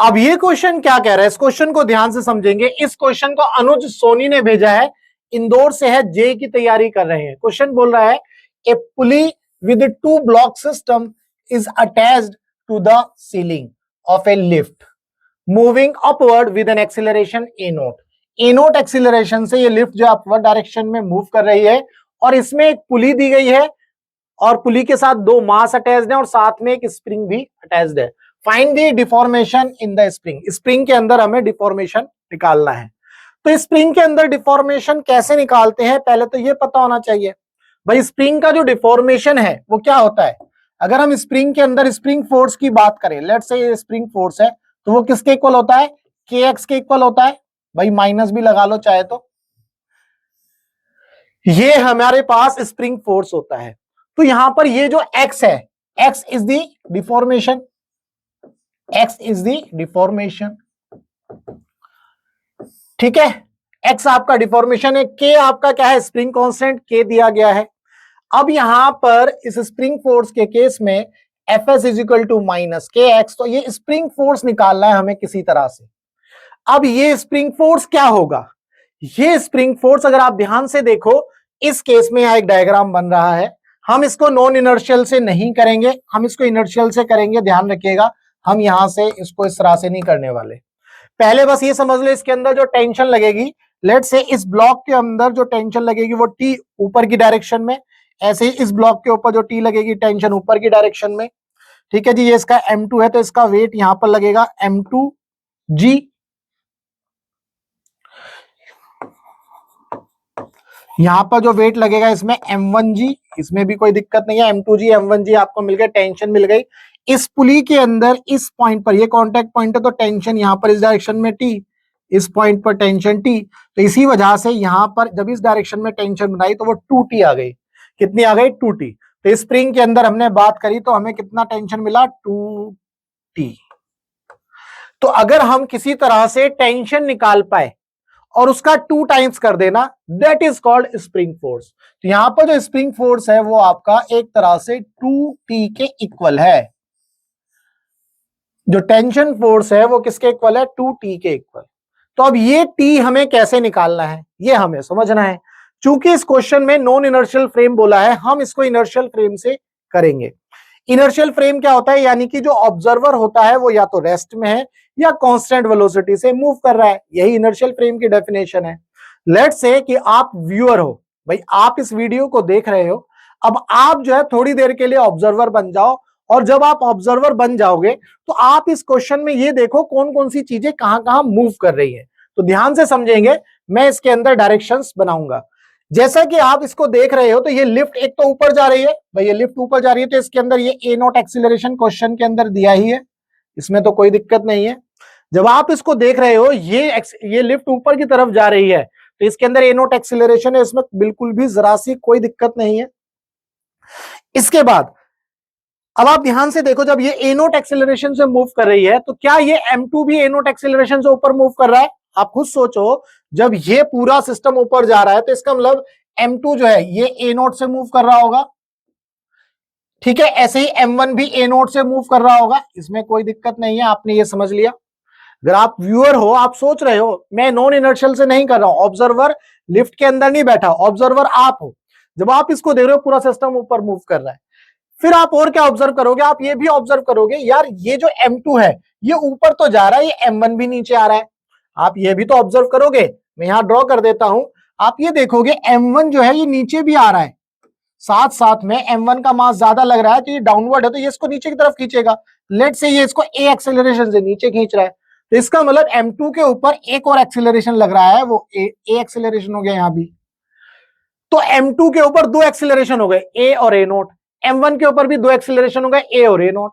अब ये क्वेश्चन क्या कह रहा है, इस क्वेश्चन को ध्यान से समझेंगे। इस क्वेश्चन को अनुज सोनी ने भेजा है, इंदौर से है, जे की तैयारी कर रहे हैं। क्वेश्चन बोल रहा है a pulley with 2 block system is attached to the ceiling of a lift moving upward with an acceleration a naught. A naught acceleration से ये लिफ्ट जो अपवर्ड डायरेक्शन में मूव कर रही है, और इसमें एक पुली दी गई है, और पुली के साथ 2 मास अटैच्ड है, और साथ में एक स्प्रिंग भी अटैच्ड है। Find the deformation in the spring. Spring के अंदर हमें डिफॉर्मेशन निकालना है। तो स्प्रिंग के अंदर डिफॉर्मेशन कैसे निकालते हैं, पहले तो ये पता होना चाहिए भाई स्प्रिंग का जो डिफॉर्मेशन है वो क्या होता है। अगर हम स्प्रिंग के अंदर स्प्रिंग फोर्स की बात करें, लेट्स से ये स्प्रिंग फोर्स है, तो वो किसके इक्वल होता है, के एक्स के इक्वल होता है। भाई माइनस भी लगा लो चाहे तो। ये हमारे पास स्प्रिंग फोर्स होता है। तो यहां पर ये जो x है, x is the deformation, x is the deformation, ठीक है। x आपका डिफॉर्मेशन है, k आपका क्या है, स्प्रिंग कांस्टेंट k दिया गया है। अब यहां पर इस स्प्रिंग फोर्स के केस में Fs is equal to minus k x, तो ये स्प्रिंग फोर्स निकालना है हमें किसी तरह से। अब ये स्प्रिंग फोर्स क्या होगा, ये स्प्रिंग फोर्स अगर आप ध्यान से देखो, इस केस में यहां एक डायग्राम बन रहा है। हम इसको नॉन इनर्शियल से नहीं करेंगे, हम इसको इनर्शियल से करेंगे, ध्यान रखिएगा। हम यहां से इसको इस तरह से नहीं करने वाले। पहले बस ये समझ लो, इसके अंदर जो टेंशन लगेगी, लेट से इस ब्लॉक के अंदर जो टेंशन लगेगी वो टी ऊपर की डायरेक्शन में, ऐसे ही इस ब्लॉक के ऊपर जो टी लगेगी टेंशन ऊपर की डायरेक्शन में, ठीक है जी। ये इसका M2 है, तो इसका वेट यहां पर लगेगा M2G। यहां पर जो वेट लगेगा इसमें M1G, इसमें भी कोई दिक्कत नहीं है, M2G M1G आपको मिल गया, टेंशन मिल गई। इस पुली के अंदर इस पॉइंट पर, ये कांटेक्ट पॉइंट है, तो टेंशन यहां पर इस डायरेक्शन में T, इस पॉइंट पर टेंशन T, तो इसी वजह से यहां पर जब इस डायरेक्शन में टेंशन बनाई तो वो 2T आ गई। कितनी आ गई, 2T। तो स्प्रिंग के अंदर हमने बात करी तो हमें कितना टेंशन मिला, 2T। तो अगर हम किसी तरह से टेंशन निकाल पाए और उसका 2 टाइम्स कर देना, that is called spring force. तो यहां पर जो स्प्रिंग फोर्स है वो आपका एक तरह से 2T के इक्वल है। जो टेंशन फोर्स है वो किसके इक्वल है, 2T के इक्वल। तो अब ये T हमें कैसे निकालना है ये हमें समझना है। चूंकि इस क्वेश्चन में नॉन इनर्शियल फ्रेम बोला है, हम इसको इनर्शियल फ्रेम से करेंगे। इनर्शियल फ्रेम क्या होता है, यानी कि जो ऑब्जर्वर होता है वो या तो रेस्ट में है या कांस्टेंट वेलोसिटी से मूव कर रहा है, यही इनर्शियल फ्रेम की डेफिनेशन है। लेट्स से कि आप व्यूअर हो, भाई आप इस वीडियो को देख रहे हो, अब आप जो है थोड़ी देर के लिए ऑब्जर्वर बन जाओ, और जब आप ऑब्जर्वर बन जाओगे तो आप इस क्वेश्चन में ये देखो कौन कौन सी चीजें कहां कहां मूव कर रही है। तो ध्यान से समझेंगे, मैं इसके अंदर डायरेक्शंस बनाऊंगा। जैसा कि आप इसको देख रहे हो, तो ये लिफ्ट एक तो ऊपर जा रही है, भाई ये लिफ्ट ऊपर जा रही है, तो इसके अंदर ये ए नॉट एक्सीलरेशन क्वेश्चन के अंदर दिया ही है, इसमें तो कोई दिक्कत नहीं है। जब आप इसको देख रहे हो, ये लिफ्ट ऊपर की तरफ जा रही है, तो इसके अंदर ए नॉट एक्सीलरेशन है, इसमें बिल्कुल भी जरा सी कोई दिक्कत नहीं है। इसके बाद अब आप ध्यान से देखो, जब ये ए नोट एक्सेलरेशन से मूव कर रही है, तो क्या ये M2 भी ए नोट एक्सेलरेशन से ऊपर मूव कर रहा है। आप खुद सोचो, जब ये पूरा सिस्टम ऊपर जा रहा है तो इसका मतलब M2 जो है ये ए नोट से मूव कर रहा होगा, ठीक है। ऐसे ही M1 भी ए नोट से मूव कर रहा होगा, इसमें कोई दिक्कत नहीं है, आपने ये समझ लिया। अगर आप व्यूअर हो, आप सोच रहे हो मैं नॉन इनर्शियल से नहीं कर रहा हूं, ऑब्जर्वर लिफ्ट के अंदर नहीं बैठा, ऑब्जर्वर आप हो। जब आप इसको देख रहे हो पूरा सिस्टम ऊपर मूव कर रहा है, फिर आप और क्या ऑब्जर्व करोगे, आप ये भी ऑब्जर्व करोगे यार ये जो M2 है ये ऊपर तो जा रहा है, ये M1 भी नीचे आ रहा है। आप ये भी तो ऑब्जर्व करोगे, मैं यहां ड्रॉ कर देता हूं, आप ये देखोगे M1 जो है ये नीचे भी आ रहा है, साथ साथ में M1 का मास ज्यादा लग रहा है, तो ये डाउनवर्ड है, तो ये इसको नीचे की तरफ खींचेगा। लेट से ये इसको ए एक्सेलरेशन से नीचे खींच रहा है, तो इसका मतलब M2 के ऊपर एक और एक्सेलरेशन लग रहा है, वो ए एक्सेलरेशन हो गया यहां भी। तो M2 के ऊपर 2 एक्सेलरेशन हो गए, ए और ए नोट। M1 के ऊपर भी 2 एक्सेलरेशन हो गए, ए और ए नोट।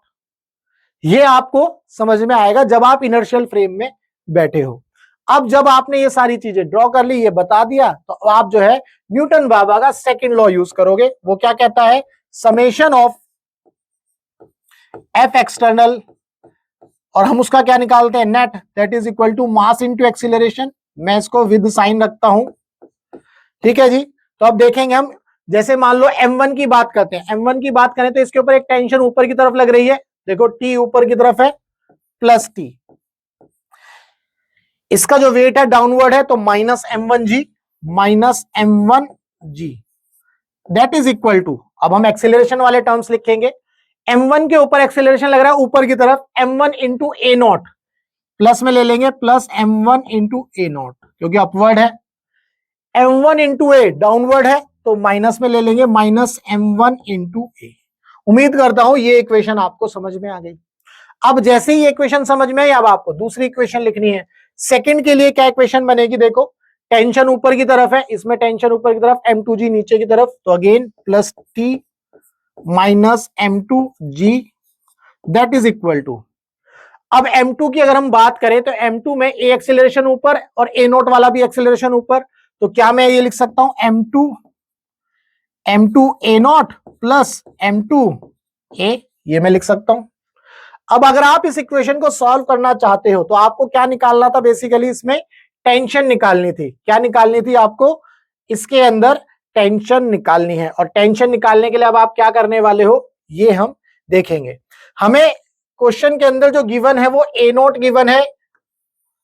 ये आपको समझ में आएगा जब आप इनर्शियल फ्रेम में बैठे हो। अब जब आपने ये सारी चीजें ड्रॉ कर ली, ये बता दिया, तो आप जो है न्यूटन बाबा का सेकंड लॉ यूज करोगे। वो क्या कहता है, समेशन ऑफ एफ एक्सटर्नल, और हम उसका क्या निकालते हैं, net, that is equal to mass into acceleration. मैं इसको विद साइन रखता हूं, ठीक है जी। तो अब देखेंगे हम, जैसे मान लो M1 की बात करते हैं, M1 की बात करें तो इसके ऊपर एक टेंशन ऊपर की तरफ लग रही है, देखो T ऊपर की तरफ है प्लस T, इसका जो वेट है डाउनवर्ड है तो -m1g that is equal to, अब हम एक्सेलरेशन वाले टर्म्स लिखेंगे। m1 के ऊपर एक्सेलरेशन लग रहा है ऊपर की तरफ, m1 into A not, plus में ले लेंगे plus m1 into A not क्योंकि अपवर्ड है, m1 इंटू ए डाउनवर्ड है तो माइनस में ले लेंगे -m1 इंटू ए। उम्मीद करता हूं ये इक्वेशन आपको समझ में आ गई। अब जैसे ही इक्वेशन समझ में आई, अब आपको दूसरी इक्वेशन लिखनी है। सेकंड के लिए क्या इक्वेशन बनेगी, देखो टेंशन ऊपर की तरफ है, इसमें टेंशन ऊपर की तरफ, m2g नीचे की तरफ, तो again plus t minus m2g that is equal to, अब m2 की अगर हम बात करें तो m2 में a एक्सेलरेशन ऊपर और a नोट वाला भी एक्सेलरेशन ऊपर, तो क्या मैं ये लिख सकता हूं m2 a nought plus m2 a, ये मैं लिख सकता हूं। अब अगर आप इस इक्वेशन को सॉल्व करना चाहते हो तो आपको क्या निकालना था, बेसिकली इसमें टेंशन निकालनी थी। क्या निकालनी थी आपको, इसके अंदर टेंशन निकालनी है, और टेंशन निकालने के लिए अब आप क्या करने वाले हो ये हम देखेंगे। हमें क्वेश्चन के अंदर जो गिवन है वो ए नोट गिवन है,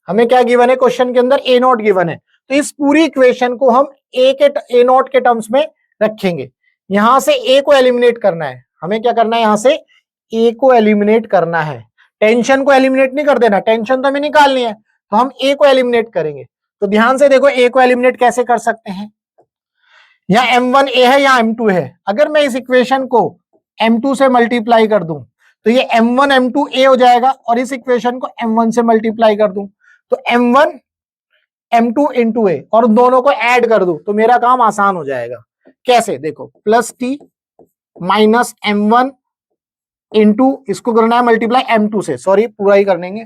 हमें क्या गिवन है क्वेश्चन के अंदर, ए नोट गिवन है। तो इस पूरी इक्वेशन को हम ए नोट के टर्म्स में रखेंगे। यहां से ए को एलिमिनेट करना है, हमें क्या करना है, यहां से ए को एलिमिनेट करना है। टेंशन को एलिमिनेट नहीं कर देना, टेंशन तो हमें निकालनी है, तो हम ए को एलिमिनेट करेंगे। तो ध्यान से देखो ए को एलिमिनेट कैसे कर सकते हैं, यहाँ m1 ए है, यहाँ m2 है। अगर मैं इस इक्वेशन को m2 से मल्टीप्लाई कर दूं तो ये m1 m2 ए हो जाएगा, और इस इक्वेशन को m1 से मल्टीप्लाई कर दूं तो m1 m2 इंटू ए, और दोनों को ऐड कर दूं तो मेरा काम आसान हो जाएगा। कैसे, देखो plus T minus m1 into, इसको करना है मल्टीप्लाई m2 से, सॉरी पूरा ही कर लेंगे,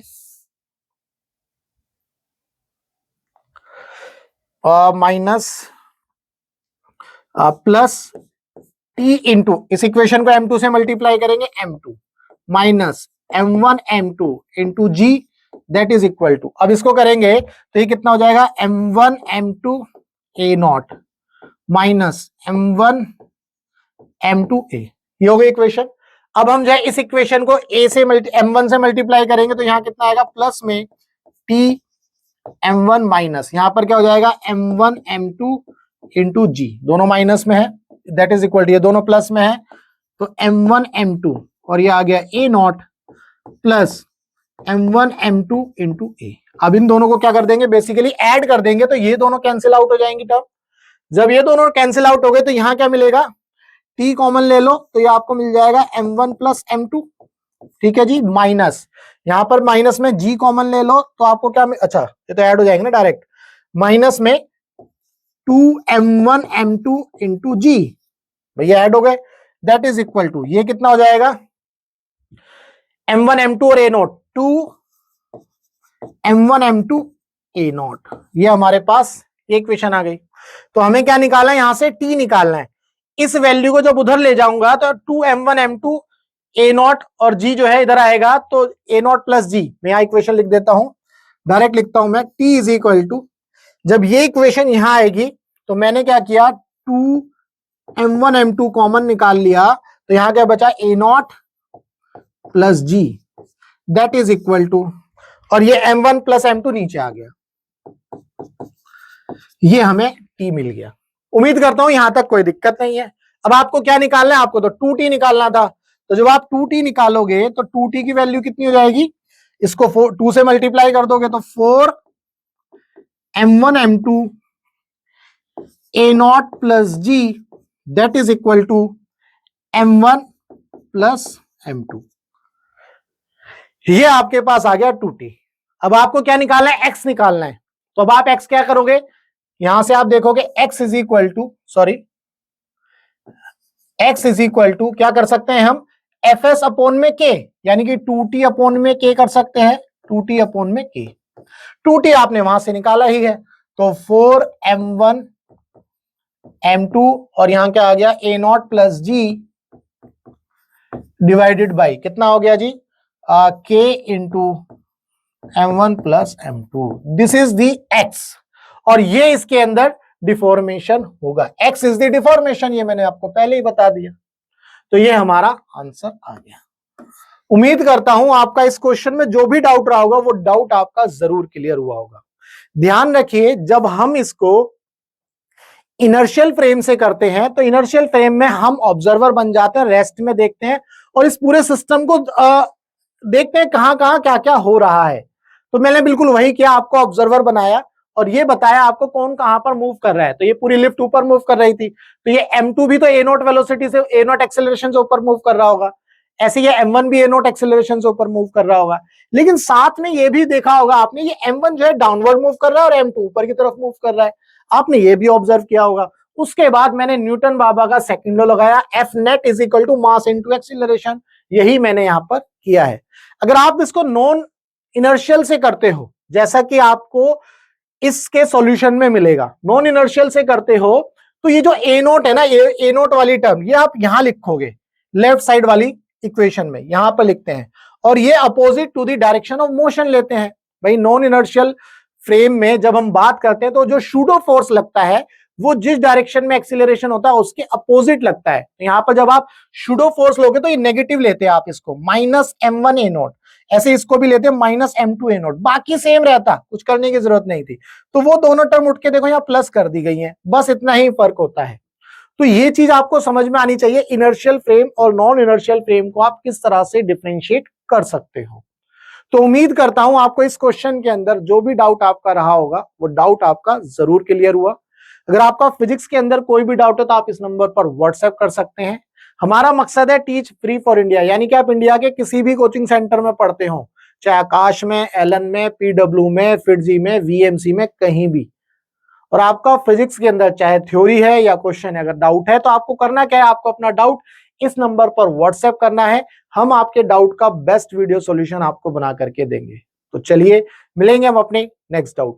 माइनस प्लस टी इंटू, इस इक्वेशन को m2 से मल्टीप्लाई करेंगे m2 minus m1 m2 into g that is equal to, अब इसको करेंगे तो ये कितना हो जाएगा, m1 m2 a not minus m1 m2 a, ये हो गई इक्वेशन। अब हम जो है इस इक्वेशन को a से m1 से मल्टीप्लाई करेंगे तो यहाँ कितना आएगा, प्लस में t m1 माइनस, यहां पर क्या हो जाएगा m1 m2 इंटू जी, दोनों माइनस में है दैट इज इक्वल टू, ये दोनों प्लस में है तो m1 m2, और ये आ गया a nought plus m1 m2 into a। अब इन दोनों को क्या कर देंगे, बेसिकली ऐड कर देंगे तो ये दोनों कैंसिल आउट हो जाएंगी टर्म। जब ये दोनों कैंसिल आउट हो गए तो यहाँ क्या मिलेगा, t कॉमन ले लो तो ये आपको मिल जाएगा m1 प्लस m2, ठीक है जी, माइनस यहां पर माइनस में g कॉमन ले लो तो आपको क्या, अच्छा ये तो ऐड हो जाएंगे ना डायरेक्ट, माइनस में 2m1 m2 इंटू जी, भैया ऐड हो गए दैट इज इक्वल टू, ये कितना हो जाएगा m1 m2 और a note, 2m1 m2 a note, ये हमारे पास एक इक्वेशन आ गई। तो हमें क्या निकालना है, यहां से t निकालना है। इस वैल्यू को जब उधर ले जाऊंगा तो 2m1 m2 a नॉट और g जो है इधर आएगा तो a नॉट प्लस जी, मैं यहां इक्वेशन लिख देता हूं, डायरेक्ट लिखता हूं मैं, t इज इक्वल टू, जब ये इक्वेशन यहां आएगी तो मैंने क्या किया, 2m1 m2 कॉमन निकाल लिया तो यहां क्या बचा, a nought plus g that is equal to, और ये m1 प्लस m2 नीचे आ गया, ये हमें t मिल गया। उम्मीद करता हूं यहां तक कोई दिक्कत नहीं है। अब आपको क्या निकालना है, आपको तो 2t निकालना था, तो जब आप 2t निकालोगे तो 2t की वैल्यू कितनी हो जाएगी, इसको 2 से मल्टीप्लाई कर दोगे तो 4m1 m2 a nought plus g that is equal to m1 plus m2, ये आपके पास आ गया 2t। अब आपको क्या निकालना है, x निकालना है। तो अब आप x क्या करोगे, यहां से आप देखोगे x is equal to, sorry x is equal to क्या कर सकते हैं हम, fs अपॉन में k, यानी कि 2t अपॉन में k कर सकते हैं, 2t अपॉन में k, 2t आपने वहां से निकाला ही है तो 4m1 m2 और यहां क्या आ गया, a nought plus ji divided by कितना हो गया जी, k into m1 plus m2, this is the x, और ये इसके अंदर डिफॉर्मेशन होगा, x इज द डिफॉर्मेशन, ये मैंने आपको पहले ही बता दिया। तो ये हमारा आंसर आ गया। उम्मीद करता हूं आपका इस क्वेश्चन में जो भी डाउट रहा होगा वो डाउट आपका जरूर क्लियर हुआ होगा। ध्यान रखिए जब हम इसको इनर्शियल फ्रेम से करते हैं तो इनर्शियल फ्रेम में हम ऑब्जर्वर बन जाते हैं, रेस्ट में देखते हैं और इस पूरे सिस्टम को देखते हैं कहां कहां क्या क्या हो रहा है। तो मैंने बिल्कुल वही किया, आपको ऑब्जर्वर बनाया और ये बताया आपको कौन कहां पर मूव कर रहा है। तो ये पूरी लिफ्ट ऊपर मूव कर रही थी, तो ये M2 भी तो A0 वेलोसिटी से, A0 एक्सेलरेशन से ऊपर मूव कर रहा होगा, ऐसे ये M1 भी A0 एक्सेलरेशन से ऊपर मूव कर रहा होगा। लेकिन साथ में ये भी देखा होगा आपने, ये M1 जो है डाउनवर्ड मूव कर रहा है और M2 ऊपर की तरफ मूव कर रहा है, आपने ये भी ऑब्जर्व किया होगा। उसके बाद मैंने न्यूटन बाबा का सेकंड लॉ लगाया, F net is equal to mass into acceleration, यही मैंने यहां पर किया है। अगर आप इसको नॉन इनर्शियल से करते हो, जैसा कि आपको इसके सॉल्यूशन में मिलेगा, नॉन इनर्शियल से करते हो तो ये जो A0 है ना, ये A0 वाली टर्म ये आप यहां लिखोगे लेफ्ट साइड वाली इक्वेशन में, यहां पर लिखते हैं और ये opposite to the direction of motion लेते हैं। भाई नॉन इनर्शियल फ्रेम में जब हम बात करते हैं तो जो सूडो फोर्स लगता है वो जिस डायरेक्शन में एक्सीलरेशन होता है उसके अपोजिट लगता है। तो यहां पर जब आप सूडो फोर्स लोगे तो ये नेगेटिव लेते हैं आप इसको, -M1A0, ऐसे इसको भी लेते हैं -M2A0, बाकी सेम रहता, कुछ करने की जरूरत नहीं थी। तो वो दोनों टर्म उठ के देखो यहाँ प्लस कर दी गई है, बस इतना ही फर्क होता है। तो ये चीज आपको समझ में आनी चाहिए, इनर्शियल फ्रेम और नॉन इनर्शियल फ्रेम को आप किस तरह से डिफरेंशिएट कर सकते हो। तो उम्मीद करता हूं आपको इस क्वेश्चन के अंदर जो भी डाउट आपका रहा होगा वो डाउट आपका जरूर क्लियर हुआ। अगर आपका फिजिक्स के अंदर कोई भी डाउट है तो आप इस नंबर पर व्हाट्सएप कर सकते हैं। हमारा मकसद है टीच फ्री फॉर इंडिया, यानी कि आप इंडिया के किसी भी कोचिंग सेंटर में पढ़ते हो, चाहे आकाश में, एलन में, PW में, फिटजी में, VMC में, कहीं भी, और आपका फिजिक्स के अंदर चाहे थ्योरी है या क्वेश्चन है, अगर डाउट है तो आपको करना क्या है, आपको अपना डाउट इस नंबर पर व्हाट्सएप करना है, हम आपके डाउट का बेस्ट वीडियो सॉल्यूशन आपको बना करके देंगे। तो चलिए मिलेंगे हम अपने नेक्स्ट डाउट।